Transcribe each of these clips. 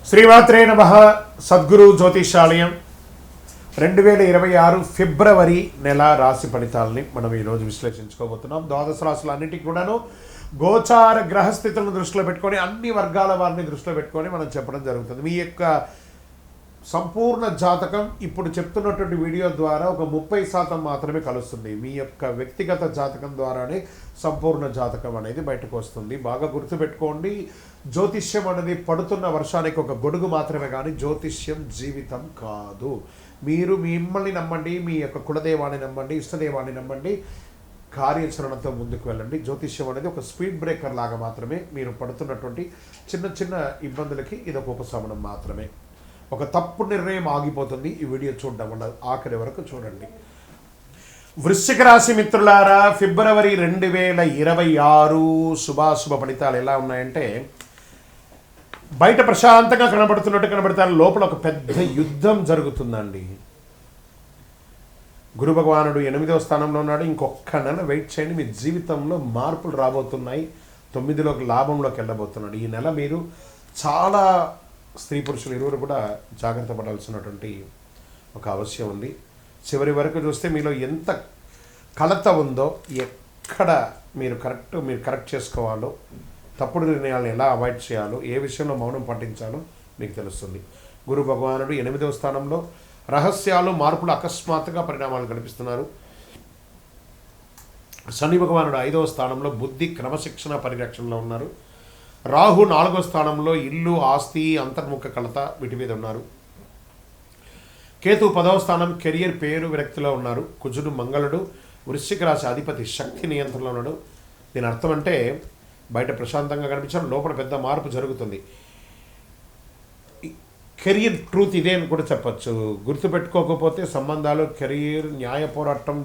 శ్రీమాత్రే నమః. సద్గురు జ్యోతిషాలయం 2026 ఫిబ్రవరి నెల రాశి ఫలితాలని మనం ఈరోజు విశ్లేషించుకోబోతున్నాం. ద్వాదశ రాశులు అన్నింటికి కూడాను గోచార గ్రహస్థితులను దృష్టిలో పెట్టుకొని అన్ని వర్గాల వారిని దృష్టిలో పెట్టుకొని మనం చెప్పడం జరుగుతుంది. మీ యొక్క సంపూర్ణ జాతకం ఇప్పుడు చెప్తున్నటువంటి వీడియో ద్వారా ఒక 30% మాత్రమే కలుస్తుంది. మీ యొక్క వ్యక్తిగత జాతకం ద్వారానే సంపూర్ణ జాతకం అనేది బయటకు వస్తుంది. బాగా గుర్తుపెట్టుకోండి, జ్యోతిష్యం అనేది పడుతున్న వర్షానికి ఒక గొడుగు మాత్రమే, కానీ జ్యోతిష్యం జీవితం కాదు. మీరు మిమ్మల్ని నమ్మండి, మీ యొక్క కులదేవాన్ని నమ్మండి, ఇష్టదేవాన్ని నమ్మండి, కార్యాచరణతో ముందుకు వెళ్ళండి. జ్యోతిష్యం అనేది ఒక స్పీడ్ బ్రేకర్ లాగా మాత్రమే. మీరు పడుతున్నటువంటి చిన్న చిన్న ఇబ్బందులకి ఇది ఒక ఉపశమనం మాత్రమే. ఒక తప్పు నిర్ణయం ఆగిపోతుంది. ఈ వీడియో చూడడం వల్ల ఆఖరి వరకు చూడండి. వృశ్చిక రాశి మిత్రులారా, ఫిబ్రవరి 2026 శుభాశుభ ఫలితాలు ఎలా ఉన్నాయంటే, బయట ప్రశాంతంగా కనబడుతున్నట్టు కనబడతారు, లోపల ఒక పెద్ద యుద్ధం జరుగుతుందండి. గురు భగవానుడు 8వ స్థానంలో ఉన్నాడు. ఇంకొక నెల వెయిట్ చేయండి, మీ జీవితంలో మార్పులు రాబోతున్నాయి. 9లోకి లాభంలోకి వెళ్ళబోతున్నాడు. ఈ నెల మీరు చాలా స్త్రీ పురుషులు ఇరువురు కూడా జాగ్రత్త పడాల్సినటువంటి ఒక అవసరం ఉంది. చివరి వరకు చూస్తే మీలో ఎంత కలత ఉందో, ఎక్కడ మీరు కరెక్ట్ చేసుకోవాలో, తప్పుడు నిర్ణయాలను ఎలా అవాయిడ్ చేయాలో, ఏ విషయంలో మౌనం పాటించాలో మీకు తెలుస్తుంది. గురు భగవానుడు 8వ స్థానంలో, రహస్యాలు మార్పులు అకస్మాత్తుగా పరిణామాలు కనిపిస్తున్నారు. శని భగవానుడు 5వ స్థానంలో, బుద్ధి క్రమశిక్షణ పరిరక్షణలో ఉన్నారు. రాహు 4వ స్థానంలో, ఇల్లు ఆస్తి అంతర్ముఖ కలత వీటి మీద ఉన్నారు. కేతు 10వ స్థానం, కెరియర్ పేరు విరక్తిలో ఉన్నారు. కుజుడు మంగళుడు వృశ్చిక రాశి అధిపతి శక్తి నియంత్రణలో ఉన్నాడు. దీని అర్థం అంటే బయట ప్రశాంతంగా కనిపించారు, లోపల పెద్ద మార్పు జరుగుతుంది. కెరియర్ ట్రూత్ ఇదే అని కూడా చెప్పచ్చు. గుర్తుపెట్టుకోకపోతే సంబంధాలు, కెరియర్, న్యాయ పోరాటం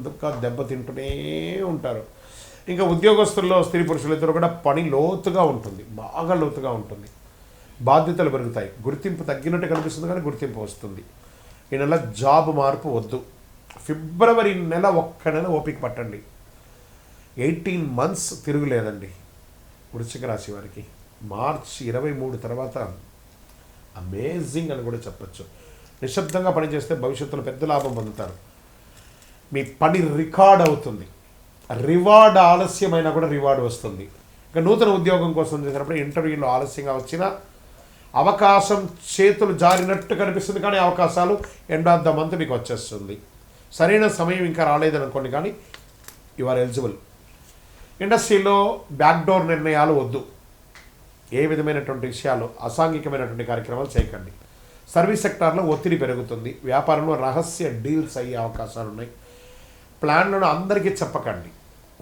దెబ్బతింటూనే ఉంటారు. ఇంకా ఉద్యోగస్తుల్లో స్త్రీ పురుషులు ఇద్దరు కూడా పని లోతుగా ఉంటుంది, బాగా లోతుగా ఉంటుంది. బాధ్యతలు పెరుగుతాయి, గుర్తింపు తగ్గినట్టు కనిపిస్తుంది కానీ గుర్తింపు వస్తుంది. ఈ నెల జాబ్ మార్పు వద్దు. ఫిబ్రవరి నెల ఒక్క నెల ఓపిక పట్టండి. 18 months తిరుగులేదండి వృశ్చిక రాశి వారికి. మార్చి 23 తర్వాత అమేజింగ్ అని కూడా చెప్పచ్చు. నిశ్శబ్దంగా పనిచేస్తే భవిష్యత్తులో పెద్ద లాభం పొందుతారు. మీ పని రికార్డ్ అవుతుంది. రివార్డ్ ఆలస్యమైనా కూడా రివార్డ్ వస్తుంది. ఇక నూతన ఉద్యోగం కోసం చేసినప్పుడు ఇంటర్వ్యూలో ఆలస్యంగా వచ్చిన అవకాశం చేతులు జారినట్టు కనిపిస్తుంది, కానీ అవకాశాలు ఎండ్ ఆఫ్ ద మంత్ మీకు వచ్చేస్తుంది. సరైన సమయం ఇంకా రాలేదనుకోండి, కానీ యు ఆర్ ఎలిజిబుల్. ఇండస్ట్రీలో బ్యాక్డోర్ నిర్ణయాలు వద్దు. ఏ విధమైనటువంటి విషయాలు, అసాంఘికమైనటువంటి కార్యక్రమాలు చేయకండి. సర్వీస్ సెక్టార్లో ఒత్తిడి పెరుగుతుంది. వ్యాపారంలో రహస్య డీల్స్ అయ్యే అవకాశాలు ఉన్నాయి. ప్లాన్లను అందరికీ చెప్పకండి,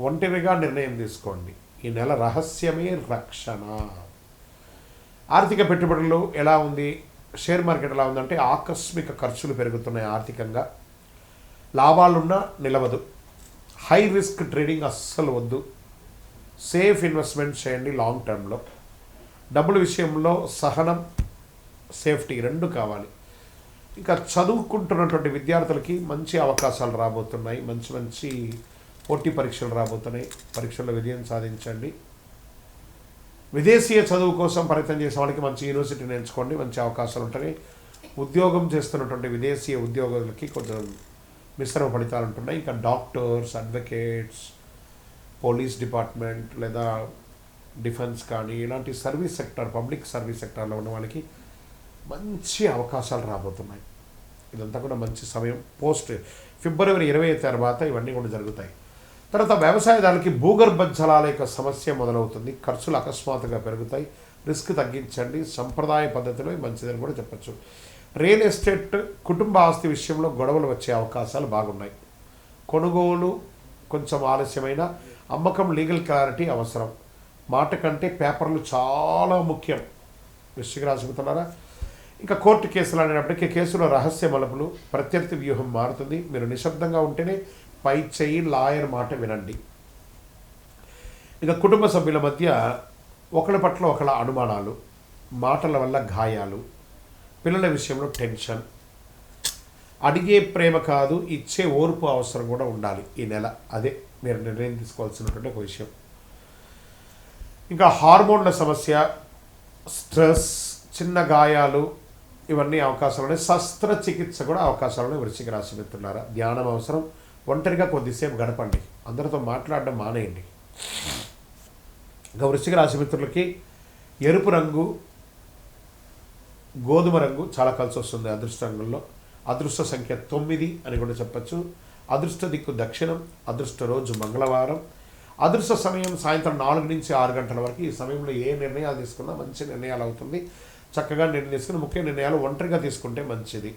ఒంటరిగా నిర్ణయం తీసుకోండి. ఈ నెల రహస్యమే రక్షణ. ఆర్థిక పెట్టుబడులు ఎలా ఉంది, షేర్ మార్కెట్ ఎలా ఉందంటే ఆకస్మిక ఖర్చులు పెరుగుతున్నాయి. ఆర్థికంగా లాభాలున్నా నిలవదు. హై రిస్క్ ట్రేడింగ్ అస్సలు వద్దు. సేఫ్ ఇన్వెస్ట్మెంట్ చేయండి లాంగ్ టర్మ్లో. డబ్బుల విషయంలో సహనం, సేఫ్టీ రెండు కావాలి. ఇంకా చదువుకుంటున్నటువంటి విద్యార్థులకి మంచి అవకాశాలు రాబోతున్నాయి. మంచి మంచి పోటీ పరీక్షలు రాబోతున్నాయి. పరీక్షల్లో విజయం సాధించండి. విదేశీయ చదువు కోసం ప్రయత్నం చేసే వాళ్ళకి మంచి యూనివర్సిటీని ఎంచుకోండి, మంచి అవకాశాలు ఉంటాయి. ఉద్యోగం చేస్తున్నటువంటి విదేశీయ ఉద్యోగులకి కొంచెం మిశ్రమ ఫలితాలు ఉంటున్నాయి. ఇంకా డాక్టర్స్, అడ్వకేట్స్, పోలీస్ డిపార్ట్మెంట్ లేదా డిఫెన్స్ కానీ ఇలాంటి సర్వీస్ సెక్టర్, పబ్లిక్ సర్వీస్ సెక్టార్లో ఉన్న వాళ్ళకి మంచి అవకాశాలు రాబోతున్నాయి. ఇదంతా కూడా మంచి సమయం. పోస్ట్ ఫిబ్రవరి 20 తర్వాత ఇవన్నీ కూడా జరుగుతాయి. తర్వాత వ్యవసాయదారులకి భూగర్భ జలాల యొక్క సమస్య మొదలవుతుంది. ఖర్చులు అకస్మాత్తుగా పెరుగుతాయి. రిస్క్ తగ్గించండి. సంప్రదాయ పద్ధతిలో మంచిదని కూడా చెప్పచ్చు. రియల్ ఎస్టేట్, కుటుంబ ఆస్తి విషయంలో గొడవలు వచ్చే అవకాశాలు బాగున్నాయి. కొనుగోలు కొంచెం ఆలస్యమైన, అమ్మకం లీగల్ క్లారిటీ అవసరం. మాట కంటే పేపర్లు చాలా ముఖ్యం. వృశ్చిక రాశి మిత్రులారా, ఇంకా కోర్టు కేసులు అనేటప్పటికీ కేసులో రహస్య మలుపులు, ప్రత్యర్థి వ్యూహం మారుతుంది. మీరు నిశ్శబ్దంగా ఉంటేనే పై చేయి, లాయర్ మాట వినండి. ఇక కుటుంబ సభ్యుల మధ్య ఒకళ్ళ పట్ల ఒకళ్ళ అనుమానాలు, మాటల వల్ల గాయాలు, పిల్లల విషయంలో టెన్షన్. అడిగే ప్రేమ కాదు, ఇచ్చే ఓర్పు అవసరం కూడా ఉండాలి ఈ నెల. అదే మీరు నిర్ణయం తీసుకోవాల్సినటువంటి ఒక విషయం. ఇంకా హార్మోన్ల సమస్య, స్ట్రెస్, చిన్న గాయాలు ఇవన్నీ అవకాశాలు ఉన్నాయి. శస్త్రచికిత్స కూడా అవకాశాలు ఉన్నాయి. వృశ్చిక రాశి మిత్రులారా, ధ్యానం అవసరం. ఒంటరిగా కొద్దిసేపు గడపండి, అందరితో మాట్లాడడం మానేయండి. ఇంకా వృశ్చిక రాశి మిత్రులకి ఎరుపు రంగు, గోధుమ రంగు చాలా కలిసి వస్తుంది అదృష్ట రంగుల్లో. అదృష్ట సంఖ్య 9 అని కూడా చెప్పచ్చు. అదృష్ట దిక్కు దక్షిణం. అదృష్ట రోజు మంగళవారం. అదృష్ట సమయం సాయంత్రం 4 నుంచి 6 గంటల వరకు. ఈ సమయంలో ఏ నిర్ణయాలు తీసుకున్నా మంచి నిర్ణయాలు అవుతుంది. చక్కగా నిర్ణయం తీసుకుని ముఖ్య నిర్ణయాలు ఒంటరిగా తీసుకుంటే మంచిది.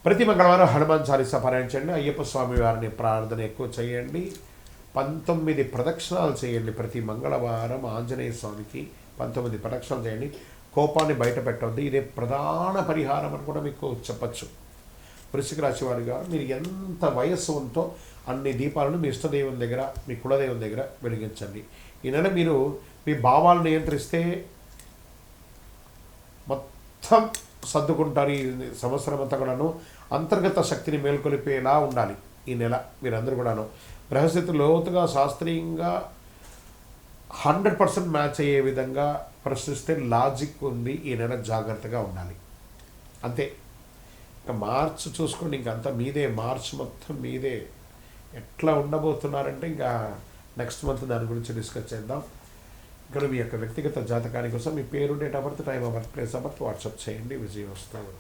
ప్రతి మంగళవారం హనుమాన్ చాలీసా పారాయణించండి. అయ్యప్ప స్వామి వారిని ప్రార్థన ఎక్కువ చేయండి. 19 ప్రదక్షిణాలు చేయండి. ప్రతి మంగళవారం ఆంజనేయ స్వామికి 19 ప్రదక్షిణాలు చేయండి. కోపాన్ని బయట పెట్టవద్దు. ఇదే ప్రధాన పరిహారం అని కూడా మీకు చెప్పచ్చు. వృశ్చిక రాశి వారిగా మీరు ఎంత వయస్సు ఉందో అన్ని దీపాలను మీ ఇష్టదైవం దగ్గర, మీ కులదైవం దగ్గర వెలిగించండి. ఈ నెల మీరు మీ భావాలను నియంత్రిస్తే మొత్తం సర్దుకుంటారు. ఈ సంవత్సరం అంతా కూడాను అంతర్గత శక్తిని మేల్కొలిపేలా ఉండాలి ఈ నెల. మీరందరూ కూడాను గ్రహస్థితి లోతుగా శాస్త్రీయంగా 100% మ్యాచ్ అయ్యే విధంగా ప్రశ్నిస్తే లాజిక్ ఉంది. ఈ నెల జాగ్రత్తగా ఉండాలి అంతే. ఇంకా మార్చ్ చూసుకోండి, ఇంకంతా మీదే. మార్చ్ మొత్తం మీదే. ఎట్లా ఉండబోతున్నారంటే ఇంకా నెక్స్ట్ మంత్ దాని గురించి డిస్కస్ చేద్దాం. ఇక్కడ మీ యొక్క వ్యక్తిగత జాతకాని కోసం మీ పేరు, date of birth, time of birth, place of birth WhatsApp చేయండి. విజయం వస్తుంది.